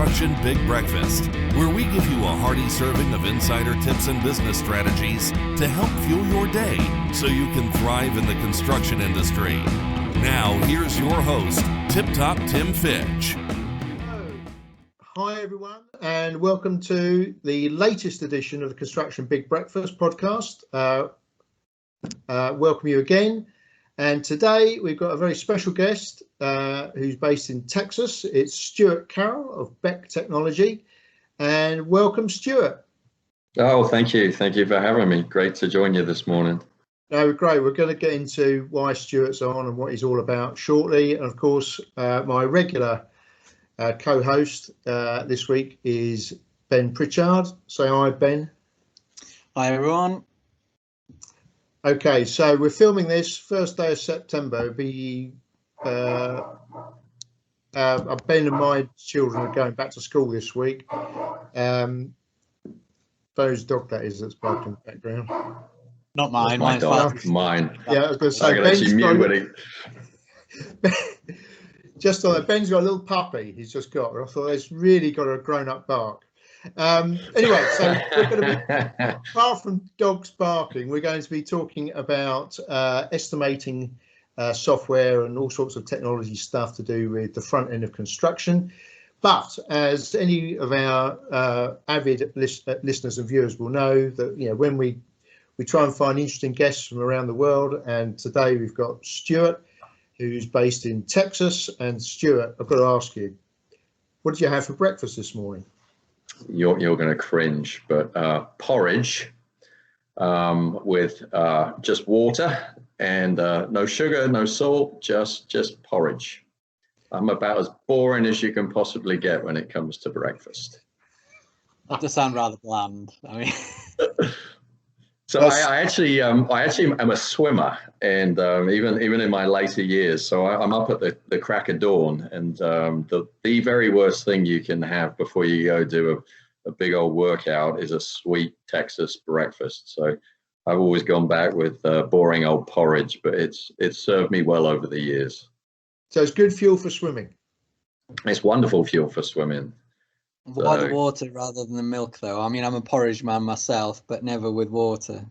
Construction Big Breakfast, where we give you a hearty serving of insider tips and business strategies to help fuel your day so you can thrive in the construction industry. Now, here's your host, Tip Top Tim Fitch. Hi, everyone, and welcome to the latest edition of the Construction Big Breakfast podcast. Welcome you again. And today we've got a very special guest who's based in Texas. It's Stewart Carroll of Beck Technology. And welcome, Stewart. Oh, thank you. Thank you for having me. Great to join you this morning. No, great. We're going to get into why Stewart's on and what he's all about shortly. And of course, my regular co-host this week is Ben Pritchard. Say hi, Ben. Hi, everyone. Okay, so we're filming this first day of September. It'll be Ben and my children are going back to school this week. Those dog that is that's barking in the background. Not mine. My dog. Mine. Yeah, I was going to say Ben's got just on that. Ben's got a little puppy. He's just got. I thought it's really got a grown-up bark. Anyway, so we're going to be, apart from dogs barking, we're going to be talking about estimating software and all sorts of technology stuff to do with the front end of construction. But as any of our avid listeners and viewers will know, that when we try and find interesting guests from around the world, and today we've got Stewart, who's based in Texas. And Stewart, I've got to ask you, what did you have for breakfast this morning? You're going to cringe, but porridge with just water and no sugar, no salt, just porridge. I'm about as boring as you can possibly get when it comes to breakfast. That does sound rather bland. I mean, so I actually am a swimmer, and even in my later years, so I'm up at the crack of dawn, and the very worst thing you can have before you go do a big old workout is a sweet Texas breakfast. So I've always gone back with boring old porridge, but it's served me well over the years. So it's good fuel for swimming. It's wonderful fuel for swimming. Why the water rather than the milk, though? I mean, I'm a porridge man myself, but never with water.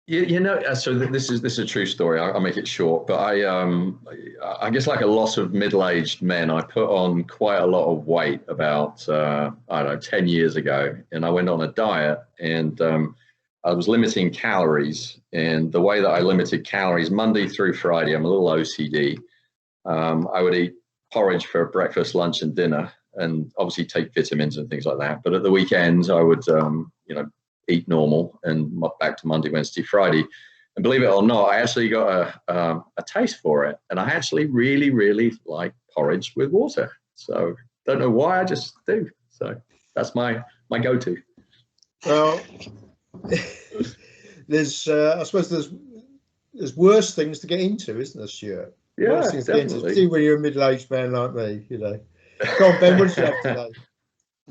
So this is a true story. I'll make it short, but I guess like a lot of middle-aged men, I put on quite a lot of weight about, 10 years ago, and I went on a diet, and I was limiting calories, and the way that I limited calories, Monday through Friday, I'm a little OCD. I would eat porridge for breakfast, lunch, and dinner, and obviously take vitamins and things like that. But at the weekends, I would, eat normal and back to Monday, Wednesday, Friday. And believe it or not, I actually got a taste for it. And I actually really, really like porridge with water. So don't know why, I just do. So that's my go-to. Well, I suppose there's worse things to get into, isn't there, Stuart? Yeah, definitely. Particularly when you're a middle-aged man like me, Go on, Ben, what did you have today?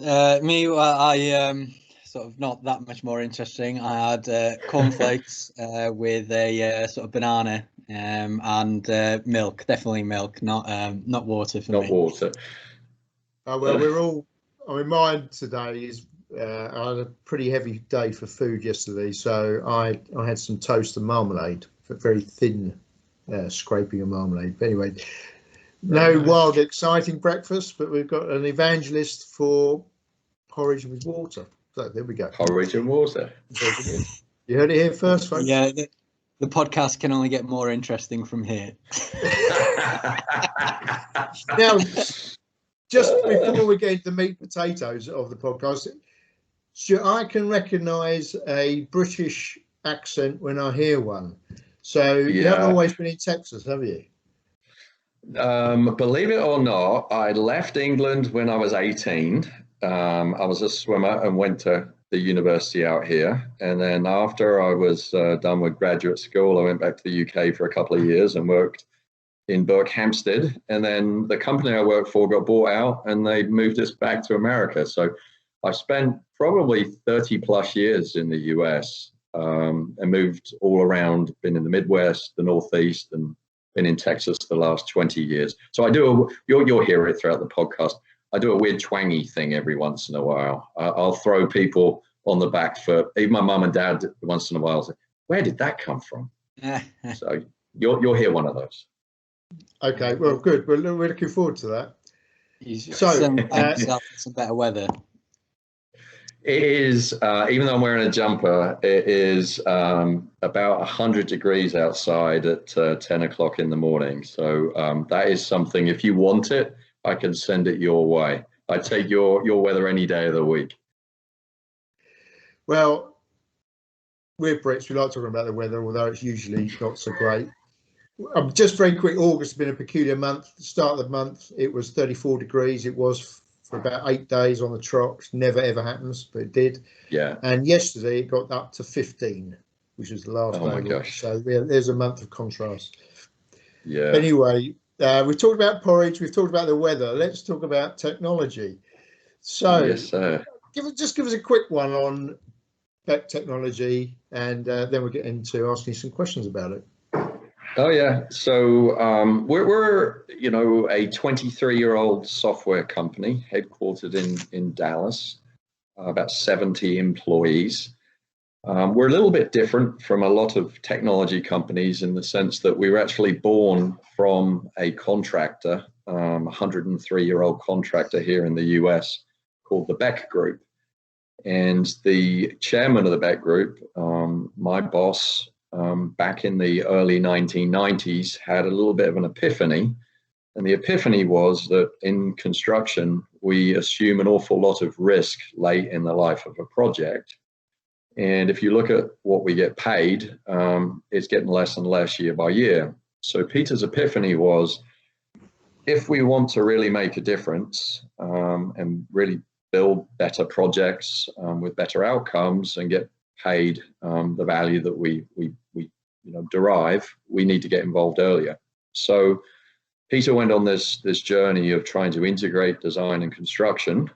I sort of not that much more interesting. I had cornflakes with a sort of banana and milk. Definitely milk, not water for me. Not water. Oh, well, mine today is I had a pretty heavy day for food yesterday, so I had some toast and marmalade, very thin scraping of marmalade. But anyway, no wild, exciting breakfast, but we've got an evangelist for porridge with water. So there we go. Porridge and water. You heard it here first, folks. Yeah, the podcast can only get more interesting from here. Now, just before we get into the meat and potatoes of the podcast, Stuart, I can recognise a British accent when I hear one. So you haven't always been in Texas, have you? Believe it or not, I left England when I was 18. I was a swimmer and went to the university out here. And then after I was done with graduate school, I went back to the UK for a couple of years and worked in Berkhamsted. And then the company I worked for got bought out and they moved us back to America. So I spent probably 30 plus years in the US and moved all around, been in the Midwest, the Northeast, and been in Texas the last 20 years. So I do, you'll hear it throughout the podcast. I do a weird twangy thing every once in a while. I'll throw people on the back foot. Even my mum and dad once in a while say, "Where did that come from?" So you'll hear one of those. Okay, well, good. We're looking forward to that. So some better weather. It is, even though I'm wearing a jumper, it is about 100 degrees outside at 10 o'clock in the morning. So that is something, if you want it, I can send it your way. I take your weather any day of the week. Well, we're Brits. We like talking about the weather, although it's usually not so great. Just very quick, August has been a peculiar month. The start of the month, it was 34 degrees. It was for about 8 days on the trot. Never ever happens, but it did. Yeah. And yesterday it got up to 15, which was the last day. Oh my gosh. So there's a month of contrast. Yeah. Anyway, we've talked about porridge. We've talked about the weather. Let's talk about technology. So yes, sir. give us a quick one on Beck Technology, and then we'll get into asking some questions about it. Oh yeah, so we're a 23-year-old software company headquartered in Dallas, about 70 employees. We're a little bit different from a lot of technology companies in the sense that we were actually born from a contractor, 103-year-old contractor here in the US called the Beck Group. And the chairman of the Beck Group, my boss, back in the early 1990s, had a little bit of an epiphany. And the epiphany was that in construction, we assume an awful lot of risk late in the life of a project. And if you look at what we get paid, it's getting less and less year by year. So Peter's epiphany was, if we want to really make a difference and really build better projects with better outcomes and get paid the value that we derive, we need to get involved earlier. So Peter went on this journey of trying to integrate design and construction,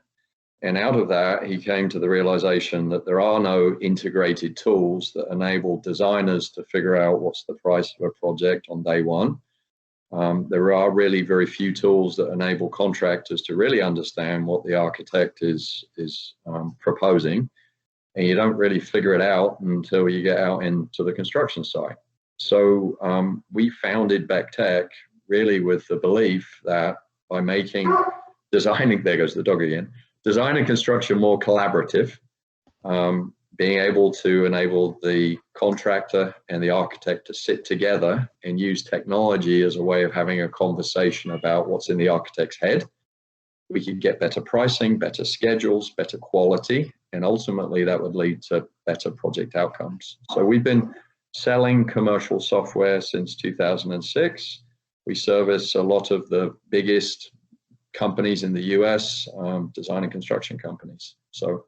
and out of that he came to the realization that there are no integrated tools that enable designers to figure out what's the price of a project on day one. There are really very few tools that enable contractors to really understand what the architect is proposing. And you don't really figure it out until you get out into the construction site. So we founded Beck Tech really with the belief that by making designing, there goes the dog again, design and construction more collaborative, being able to enable the contractor and the architect to sit together and use technology as a way of having a conversation about what's in the architect's head, we could get better pricing, better schedules, better quality, and ultimately that would lead to better project outcomes. So we've been selling commercial software since 2006. We service a lot of the biggest companies in the US, design and construction companies. So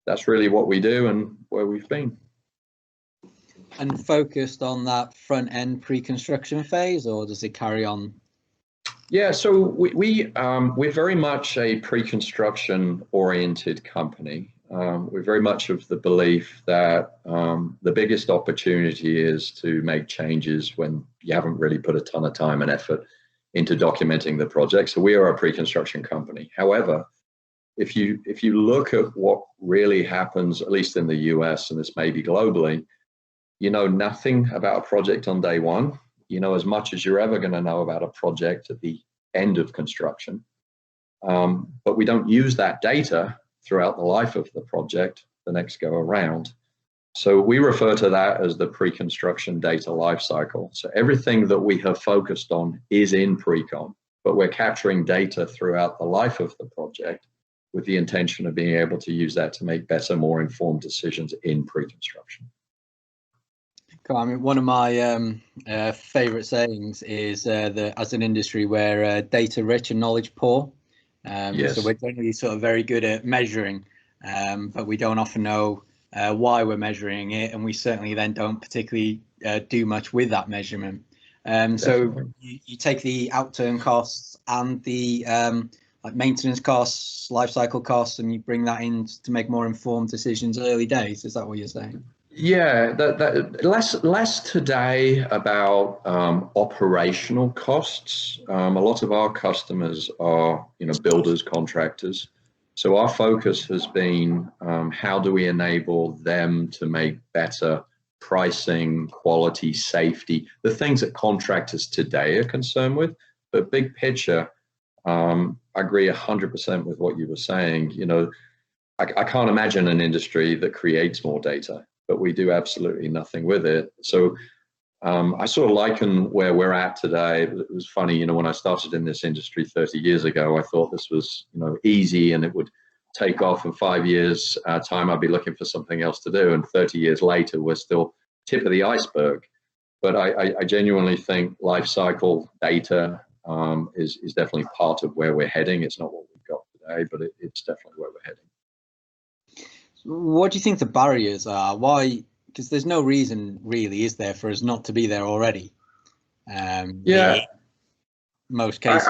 that's really what we do and where we've been. And focused on that front end pre-construction phase, or does it carry on? Yeah, so we're very much a pre-construction oriented company. We're very much of the belief that the biggest opportunity is to make changes when you haven't really put a ton of time and effort into documenting the project. So we are a pre-construction company. However, if you look at what really happens, at least in the US, and this may be globally, you know nothing about a project on day one. You know as much as you're ever going to know about a project at the end of construction. But we don't use that data throughout the life of the project the next go around. So we refer to that as the pre-construction data lifecycle. So everything that we have focused on is in pre-con, but we're capturing data throughout the life of the project with the intention of being able to use that to make better, more informed decisions in pre-construction. Cool. I mean, one of my favorite sayings is that as an industry, we're data rich and knowledge poor. Yes. So we're generally sort of very good at measuring, but we don't often know why we're measuring it, and we certainly then don't particularly do much with that measurement. So you take the outturn costs and the like maintenance costs, life cycle costs, and you bring that in to make more informed decisions early days. Is that what you're saying? Yeah, that less today about operational costs. A lot of our customers are, builders, contractors. So our focus has been how do we enable them to make better pricing, quality, safety, the things that contractors today are concerned with. But big picture, I agree 100% with what you were saying. I can't imagine an industry that creates more data, but we do absolutely nothing with it. So I sort of liken where we're at today. It was funny, when I started in this industry 30 years ago, I thought this was, easy and it would take off in 5 years time. I'd be looking for something else to do. And 30 years later, we're still tip of the iceberg. But I genuinely think life cycle data is definitely part of where we're heading. It's not what we've got today, but it's definitely where we're heading. What do you think the barriers are? Why? Because there's no reason really, is there, for us not to be there already? Yeah. Most cases.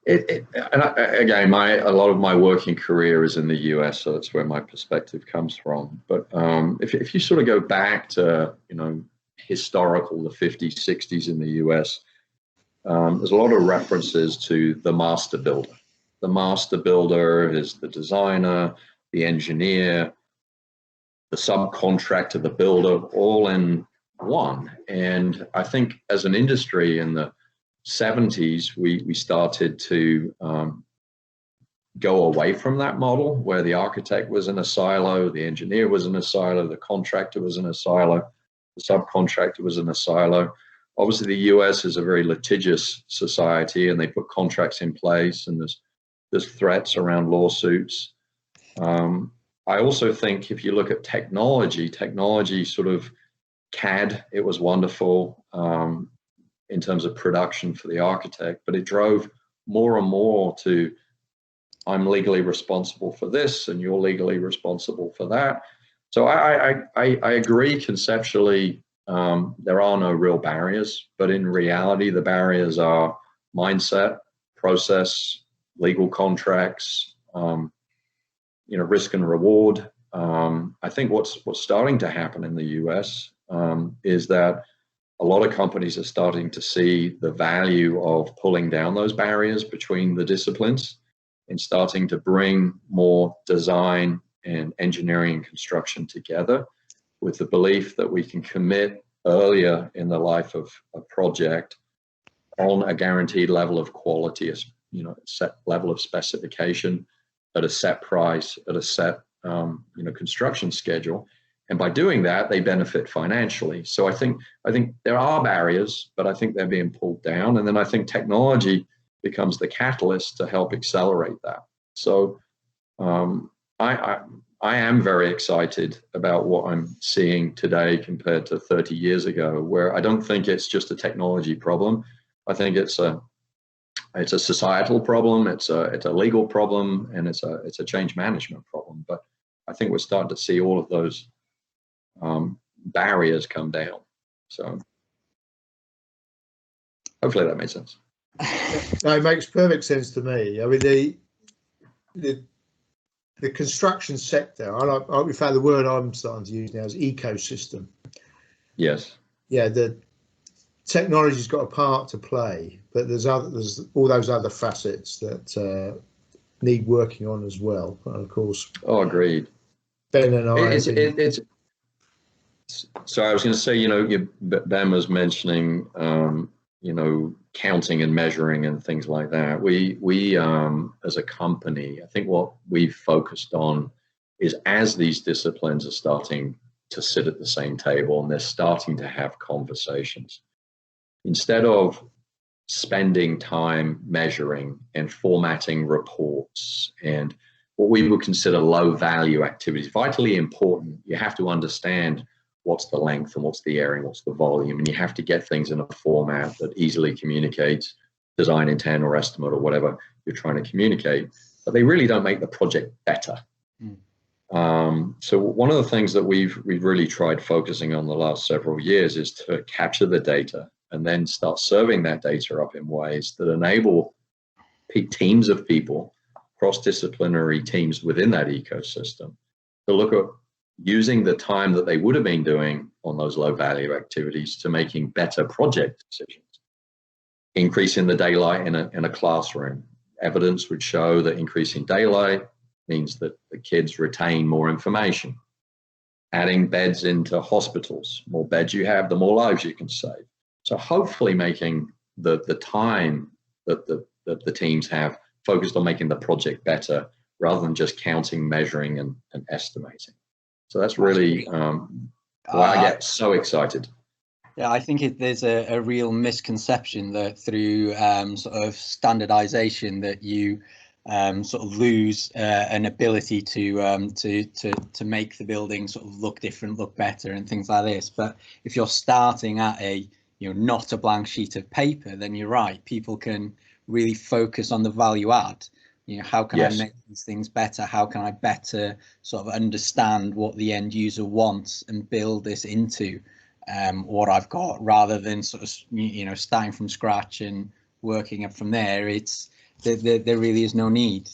Again, a lot of my working career is in the US, so that's where my perspective comes from. But if you sort of go back to, historical, the 50s, 60s in the US, there's a lot of references to the master builder. The master builder is the designer, the engineer, the subcontractor, the builder, all in one. And I think as an industry in the 70s, we started to go away from that model where the architect was in a silo, the engineer was in a silo, the contractor was in a silo, the subcontractor was in a silo. Obviously, the US is a very litigious society and they put contracts in place and there's threats around lawsuits. I also think if you look at technology sort of CAD, it was wonderful in terms of production for the architect, but it drove more and more to I'm legally responsible for this and you're legally responsible for that. So I agree conceptually there are no real barriers, but in reality the barriers are mindset, process, legal contracts, risk and reward. I think what's starting to happen in the US is that a lot of companies are starting to see the value of pulling down those barriers between the disciplines and starting to bring more design and engineering and construction together with the belief that we can commit earlier in the life of a project on a guaranteed level of quality, a set level of specification, at a set price, at a set construction schedule, and by doing that they benefit financially. So I think there are barriers, but I think they're being pulled down, and then I think technology becomes the catalyst to help accelerate that. So I am very excited about what I'm seeing today compared to 30 years ago, where I don't think it's just a technology problem. I think it's a societal problem, it's a legal problem, and it's a change management problem. But I think we're starting to see all of those barriers come down. So hopefully that makes sense. No, it makes perfect sense to me. I mean, the construction sector, in fact, the word I'm starting to use now is ecosystem. Yes. Yeah, the technology's got a part to play, but there's all those other facets that need working on as well. And of course. Oh, agreed. Ben and I. So I was going to say, Ben was mentioning, counting and measuring and things like that. We as a company, I think what we've focused on is as these disciplines are starting to sit at the same table and they're starting to have conversations, instead of spending time measuring and formatting reports and what we would consider low value activities, vitally important, you have to understand what's the length and what's the area and what's the volume, and you have to get things in a format that easily communicates design intent or estimate or whatever you're trying to communicate, but they really don't make the project better. So one of the things that we've really tried focusing on the last several years is to capture the data and then start serving that data up in ways that enable teams of people, cross-disciplinary teams within that ecosystem, to look at using the time that they would have been doing on those low value activities to making better project decisions. Increasing the daylight in a classroom. Evidence would show that increasing daylight means that the kids retain more information. Adding beds into hospitals. More beds you have, the more lives you can save. So hopefully making the time that the teams have focused on making the project better rather than just counting, measuring, and estimating. So that's really why I get so excited. Yeah, I think there's a real misconception that through sort of standardization that you sort of lose an ability to make the building sort of look different, look better, and things like this. But if you're starting at not a blank sheet of paper, then you're right. People can really focus on the value add. How can I make these things better? How can I better sort of understand what the end user wants and build this into what I've got, rather than sort of starting from scratch and working up from there. There really is no need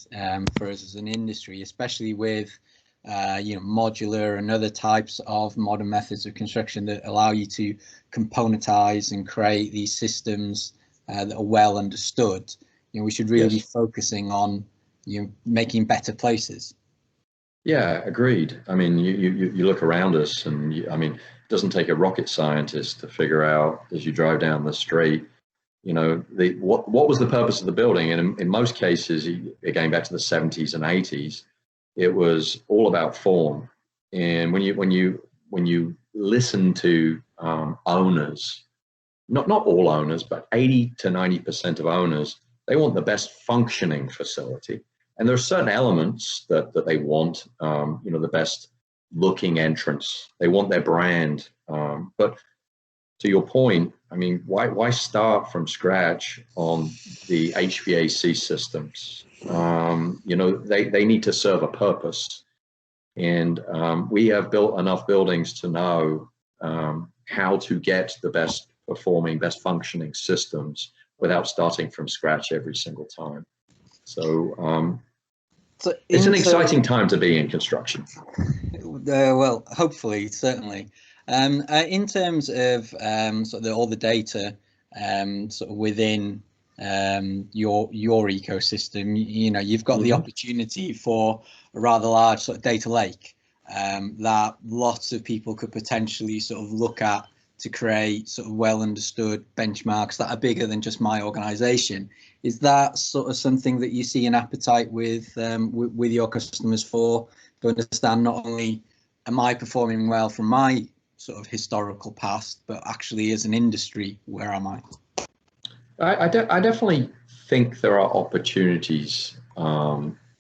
for us as an industry, especially with modular and other types of modern methods of construction that allow you to componentize and create these systems that are well understood. We should really be focusing on making better places. Yeah, agreed. I mean, you look around us, and it doesn't take a rocket scientist to figure out as you drive down the street, what was the purpose of the building. And in most cases, going back to the 70s and 80s, it was all about form. And when you listen to owners, not all owners, but 80 to 90% of owners, they want the best functioning facility. And there are certain elements that they want, the best looking entrance. They want their brand. But to your point, why start from scratch on the HVAC systems? They need to serve a purpose. And we have built enough buildings to know how to get the best performing, best functioning systems without starting from scratch every single time. So it's an exciting time to be in construction. Well, hopefully, certainly. In terms of sort of all the data sort of within your ecosystem, you've got the opportunity for a rather large sort of data lake that lots of people could potentially sort of look at to create sort of well understood benchmarks that are bigger than just my organization. Is that sort of something that you see an appetite with your customers to understand not only am I performing well from my sort of historical past, but actually as an industry, where am I? I definitely think there are opportunities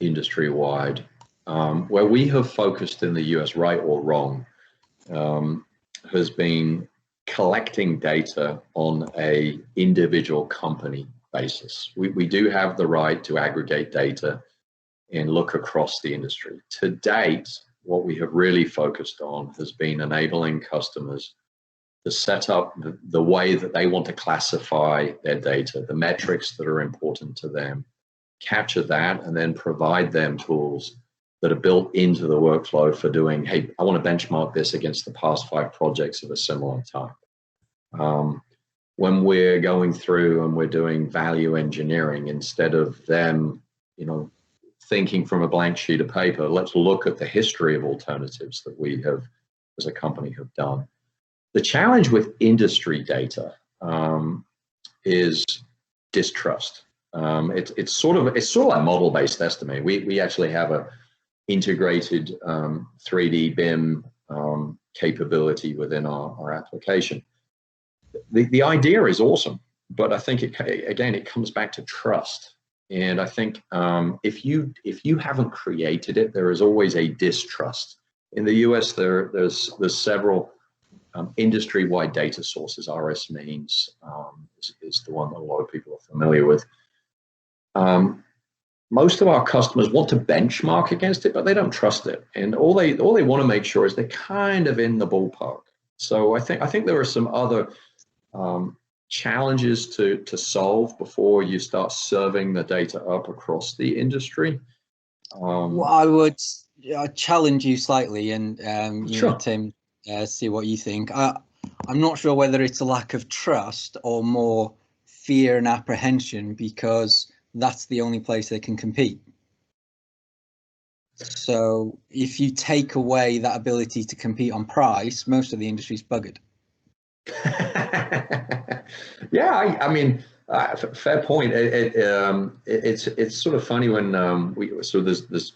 industry-wide. Where we have focused in the US, right or wrong, has been collecting data on a individual company basis. We do have the right to aggregate data and look across the industry. To date, what we have really focused on has been enabling customers to set up the way that they want to classify their data, the metrics that are important to them, capture that, and then provide them tools that are built into the workflow for doing, hey, I want to benchmark this against the past 5 projects of a similar type. When we're going through and we're doing value engineering, instead of them, thinking from a blank sheet of paper, let's look at the history of alternatives that we have, as a company, have done. The challenge with industry data is distrust. It's sort of like model-based estimating. We actually have a integrated 3D BIM capability within our application. The idea is awesome, but I think it comes back to trust. And I think if you haven't created it, there is always a distrust. In the US, there's several industry-wide data sources. RS Means is the one that a lot of people are familiar with. Most of our customers want to benchmark against it, but they don't trust it. And all they want to make sure is they're kind of in the ballpark. So I think there are some other challenges to solve before you start serving the data up across the industry. Well, I would challenge you slightly, and you Sure. know, Tim, see what you think. I'm not sure whether it's a lack of trust or more fear and apprehension, because that's the only place they can compete. So if you take away that ability to compete on price, most of the industry's buggered. Yeah, I mean, fair point. It's sort of funny when there's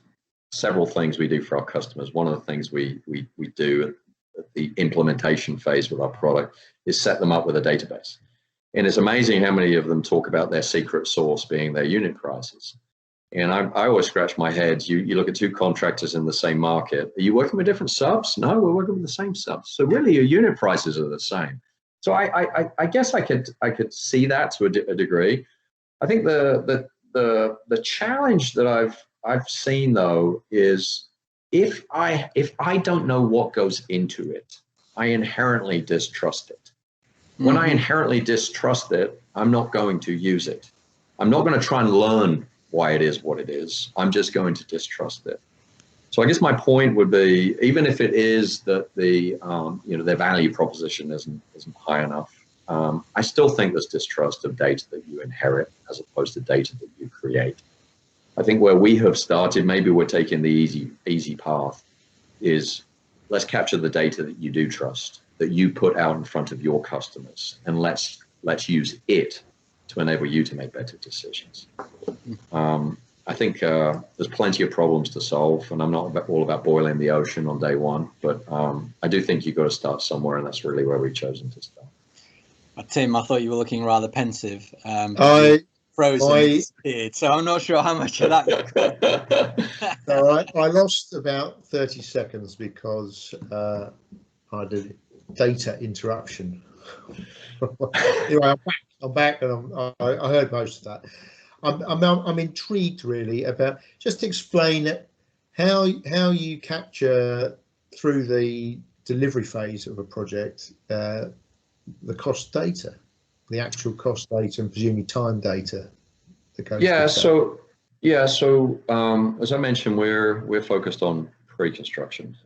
several things we do for our customers. One of the things we do at the implementation phase with our product is set them up with a database. And it's amazing how many of them talk about their secret sauce being their unit prices. And I always scratch my head. You look at two contractors in the same market. Are you working with different subs? No, we're working with the same subs. So really, your unit prices are the same. So I guess I could see that to a degree. I think the challenge that I've seen though is if I don't know what goes into it, I inherently distrust it. When I inherently distrust it, I'm not going to use it. I'm not going to try and learn why it is what it is. I'm just going to distrust it. So I guess my point would be, even if it is that their value proposition isn't high enough, I still think there's distrust of data that you inherit as opposed to data that you create. I think where we have started, maybe we're taking the easy path, is let's capture the data that you do trust, that you put out in front of your customers, and let's use it to enable you to make better decisions. I think there's plenty of problems to solve, and I'm not all about boiling the ocean on day one, but I do think you've got to start somewhere, and that's really where we've chosen to start. Tim, I thought you were looking rather pensive. Frozen and disappeared, so I'm not sure how much of that. So I lost about 30 seconds because I had a data interruption. Anyway, I'm back, and I heard most of that. I'm intrigued really about, just explain how you capture through the delivery phase of a project the cost data, the actual cost data, and presumably time data that goes with that. So as I mentioned, we're focused on pre-construction.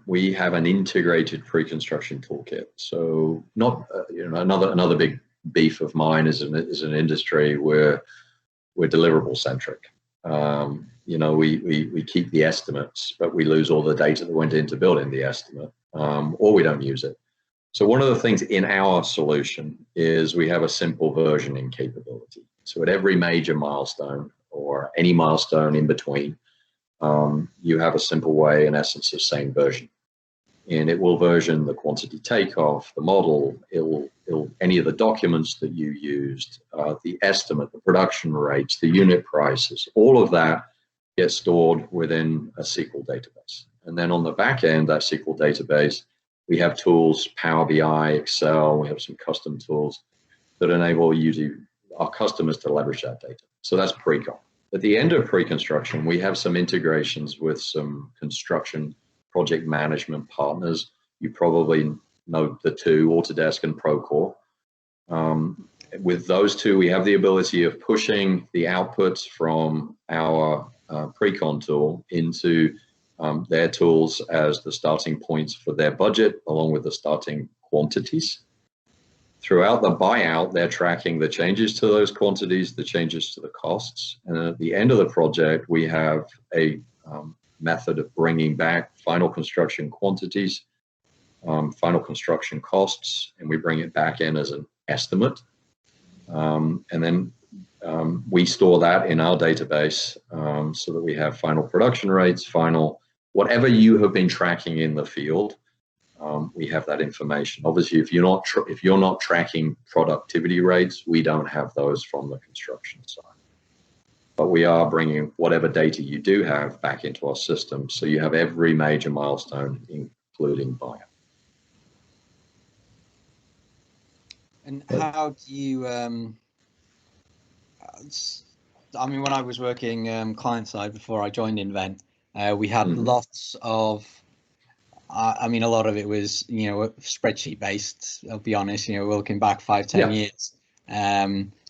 We have an integrated pre-construction toolkit. So not another big beef of mine is an industry where we're deliverable centric. We keep the estimates, but we lose all the data that went into building the estimate, or we don't use it. So one of the things in our solution is we have a simple versioning capability. So at every major milestone or any milestone in between, you have a simple way, in essence, of saying version. And it will version the quantity takeoff, the model, it'll any of the documents that you used, the estimate, the production rates, the unit prices, all of that gets stored within a SQL database. And then on the back end, that SQL database, we have tools, Power BI, Excel, we have some custom tools that enable our customers to leverage that data. So that's pre-con. At the end of pre-construction, we have some integrations with some construction project management partners. You probably know the two, Autodesk and Procore. With those two, we have the ability of pushing the outputs from our pre-con tool into their tools as the starting points for their budget, along with the starting quantities. Throughout the buyout, they're tracking the changes to those quantities, the changes to the costs. And at the end of the project, we have a method of bringing back final construction quantities, final construction costs, and we bring it back in as an estimate. And then we store that in our database so that we have final production rates, final whatever you have been tracking in the field. We have that information. Obviously, if you're not tracking productivity rates, we don't have those from the construction side. But we are bringing whatever data you do have back into our system, so you have every major milestone, including buyout. And how do you? When I was working client side before I joined Invennt, we had lots of. A lot of it was, spreadsheet based. I'll be honest. We're looking back 5-10 years.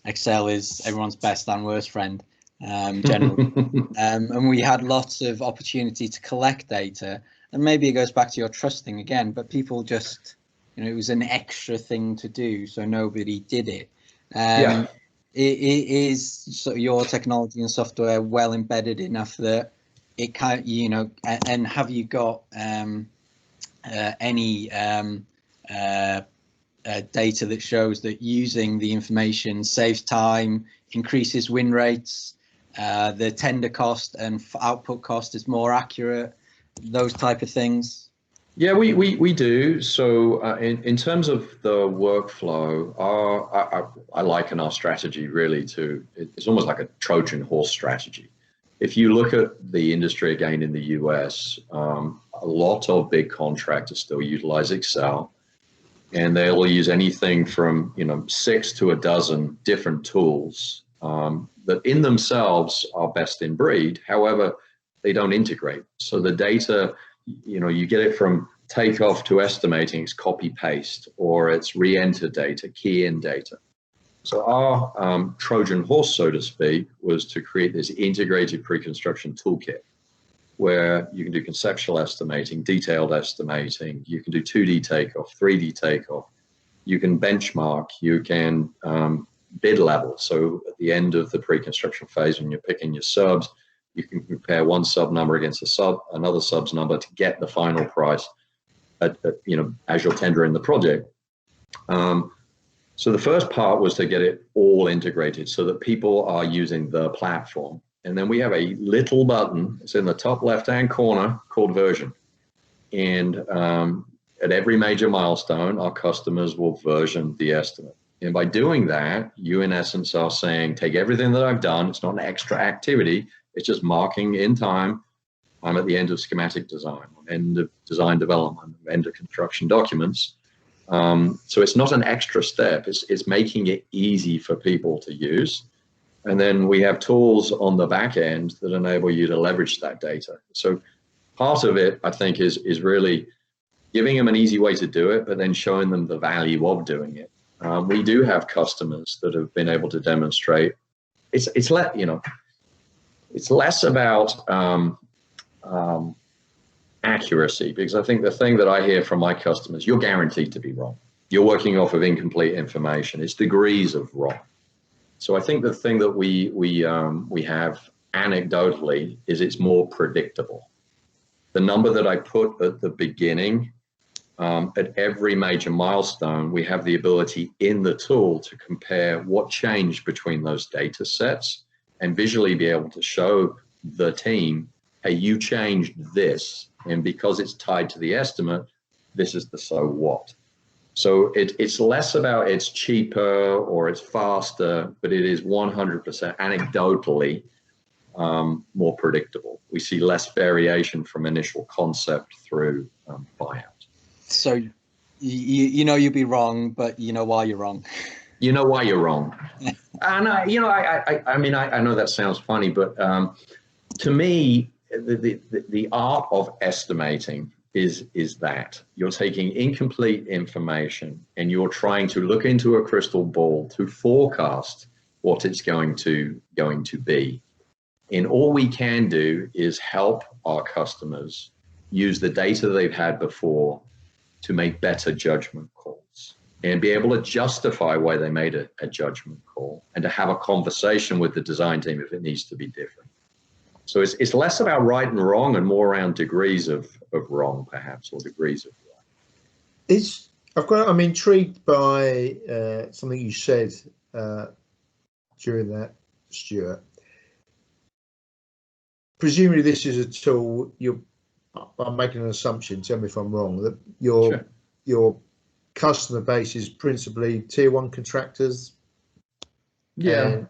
Excel is everyone's best and worst friend. generally. And we had lots of opportunity to collect data, and maybe it goes back to your trusting again, but people just, it was an extra thing to do, so nobody did it. Yeah. It is sort of your technology and software well embedded enough that it can, and have you got any data that shows that using the information saves time, increases win rates, the tender cost and output cost is more accurate, those type of things? Yeah, we do. So in terms of the workflow, I liken our strategy really to, it's almost like a Trojan horse strategy. If you look at the industry again in the US, a lot of big contractors still utilize Excel, and they'll use anything from 6 to a dozen different tools that in themselves are best in breed. However, they don't integrate. So the data, you get it from takeoff to estimating, it's copy paste, or it's re-enter data, key in data. So our Trojan horse, so to speak, was to create this integrated pre-construction toolkit where you can do conceptual estimating, detailed estimating, you can do 2D takeoff, 3D takeoff, you can benchmark, you can bid level. So at the end of the pre-construction phase, when you're picking your subs, you can compare one sub number against another sub's number to get the final price as you're tendering the project. So the first part was to get it all integrated so that people are using the platform. And then we have a little button, it's in the top left-hand corner, called version. And at every major milestone, our customers will version the estimate. And by doing that, you in essence are saying, take everything that I've done, it's not an extra activity, it's just marking in time. I'm at the end of schematic design, end of design development, end of construction documents. So it's not an extra step, it's making it easy for people to use. And then we have tools on the back end that enable you to leverage that data. So part of it, I think, is really giving them an easy way to do it, but then showing them the value of doing it. We do have customers that have been able to demonstrate. It's less about accuracy, because I think the thing that I hear from my customers, you're guaranteed to be wrong. You're working off of incomplete information. It's degrees of wrong. So I think the thing that we have anecdotally is it's more predictable. The number that I put at the beginning, at every major milestone, we have the ability in the tool to compare what changed between those data sets and visually be able to show the team, hey, you changed this, and because it's tied to the estimate, this is the so what. So it's less about it's cheaper or it's faster, but it is 100% anecdotally more predictable. We see less variation from initial concept through buyout. So you'd be wrong, but you know why you're wrong. You know why you're wrong. And I know that sounds funny, but to me, the art of estimating is that you're taking incomplete information and you're trying to look into a crystal ball to forecast what it's going to be. And all we can do is help our customers use the data they've had before to make better judgment calls and be able to justify why they made a judgment call and to have a conversation with the design team if it needs to be different. So it's less about right and wrong and more around degrees of wrong, perhaps, or degrees of right. I'm intrigued by something you said during that, Stewart. Presumably this is a tool, I'm making an assumption, tell me if I'm wrong, that your customer base is principally tier 1 contractors. Yeah.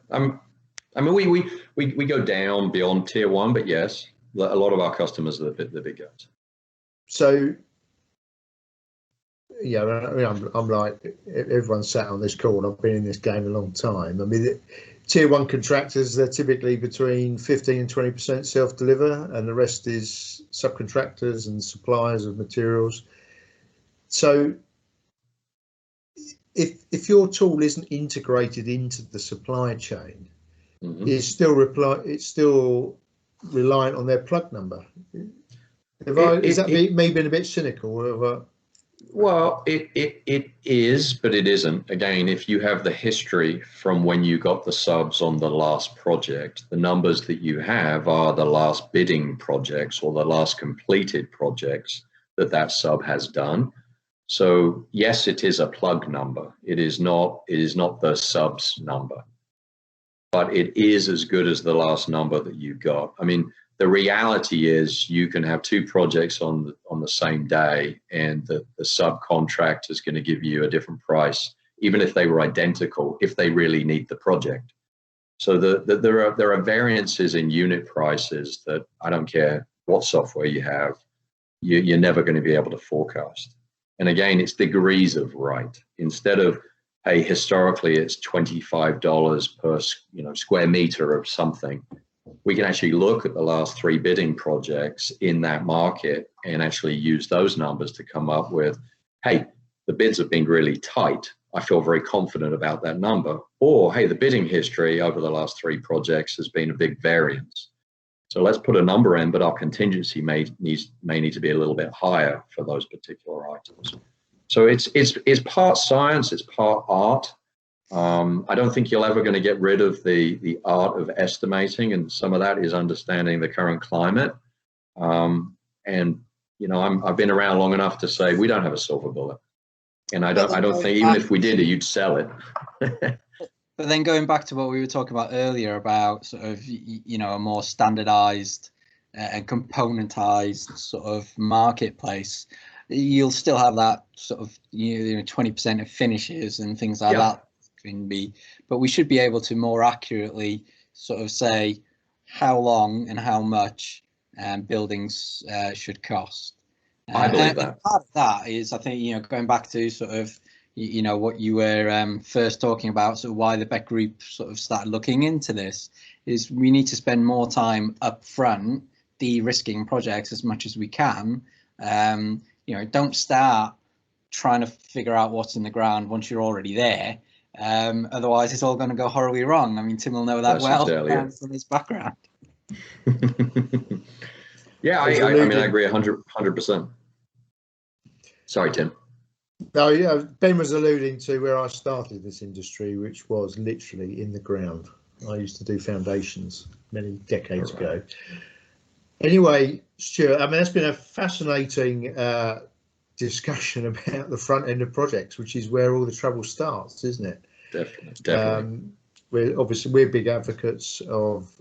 We go down beyond tier 1, but yes, a lot of our customers are the big guys. So, yeah, I'm like everyone's sat on this call. I've been in this game a long time. I mean, tier 1 contractors, they're typically between 15 and 20% self-deliver, and the rest is subcontractors and suppliers of materials. So, if your tool isn't integrated into the supply chain, is still it's still reliant on their plug number. Is that me being a bit cynical? Well, it is, but it isn't. Again, if you have the history from when you got the subs on the last project, the numbers that you have are the last bidding projects or the last completed projects that sub has done. So yes, it is a plug number. It is not the subs number, but it is as good as the last number that you got. I mean, the reality is you can have two projects on the same day, and the subcontractor is going to give you a different price, even if they were identical, if they really need the project. So there are variances in unit prices that I don't care what software you have, you're never going to be able to forecast. And again, it's degrees of right. Instead of, hey, historically it's $25 per square meter of something, we can actually look at the last 3 bidding projects in that market and actually use those numbers to come up with, hey, the bids have been really tight. I feel very confident about that number. Or, hey, the bidding history over the last 3 projects has been a big variance. So let's put a number in, but our contingency may need to be a little bit higher for those particular items. So it's part science, it's part art. I don't think you're ever going to get rid of the art of estimating, and some of that is understanding the current climate. And I've been around long enough to say we don't have a silver bullet, and I don't think even if we did, you'd sell it. But then going back to what we were talking about earlier about sort of a more standardized and componentized sort of marketplace, you'll still have that sort of 20% of finishes and things like that. But we should be able to more accurately sort of say how long and how much buildings should cost. I believe that. Part of that is, I think, going back to sort of what you were first talking about, sort of why the Beck Group sort of started looking into this, is we need to spend more time up front de-risking projects as much as we can. Don't start trying to figure out what's in the ground once you're already there. Otherwise, it's all going to go horribly wrong. I mean, Tim will know that from his background. Yeah, I agree 100%. Sorry, Tim. No, yeah, Ben was alluding to where I started this industry, which was literally in the ground. I used to do foundations many decades ago. Anyway, Stewart, I mean, that's been a fascinating discussion about the front end of projects, which is where all the trouble starts, isn't it? Definitely. We're big advocates of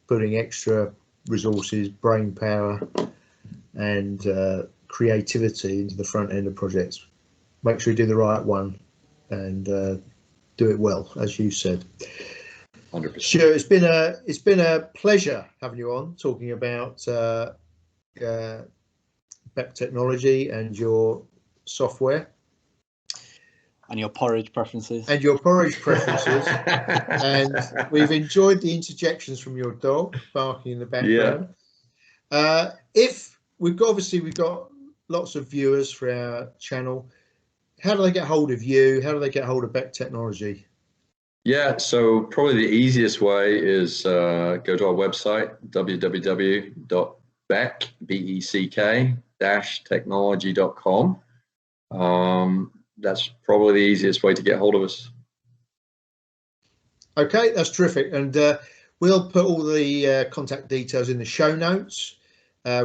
putting extra resources, brain power, and creativity into the front end of projects. Make sure you do the right one and do it well, as you said. 100%. Sure, it's been a pleasure having you on, talking about Beck Technology and your software. And your porridge preferences. And we've enjoyed the interjections from your dog barking in the background. Yeah. If we've got lots of viewers for our channel, how do they get hold of you? How do they get hold of Beck Technology? Yeah, so probably the easiest way is go to our website, www.beck-technology.com. That's probably the easiest way to get hold of us. Okay, that's terrific. And we'll put all the contact details in the show notes,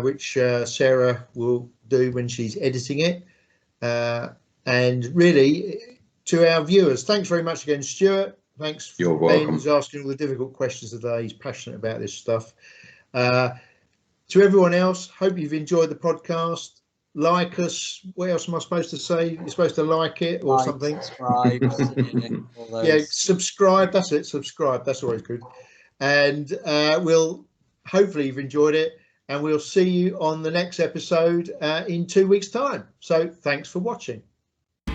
which Sarah will do when she's editing it. And really, to our viewers, thanks very much again, Stewart. Thanks. You're welcome. Ben's asking all the difficult questions today. He's passionate about this stuff. To everyone else, hope you've enjoyed the podcast. Like us. What else am I supposed to say? You're supposed to like it or something. Subscribe. Yeah, subscribe. That's it. Subscribe. That's always good. And hopefully you've enjoyed it. And we'll see you on the next episode in 2 weeks' time. So thanks for watching.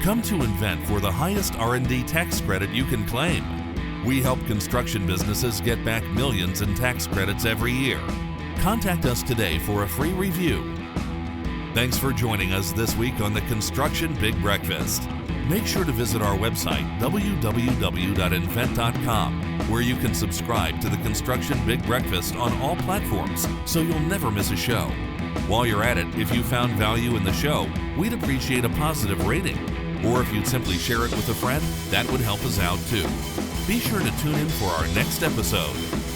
Come to Invennt for the highest R&D tax credit you can claim. We help construction businesses get back millions in tax credits every year. Contact us today for a free review. Thanks for joining us this week on the Construction Big Breakfast. Make sure to visit our website, www.inventt.com, where you can subscribe to the Construction Big Breakfast on all platforms so you'll never miss a show. While you're at it, if you found value in the show, we'd appreciate a positive rating. Or if you'd simply share it with a friend, that would help us out too. Be sure to tune in for our next episode.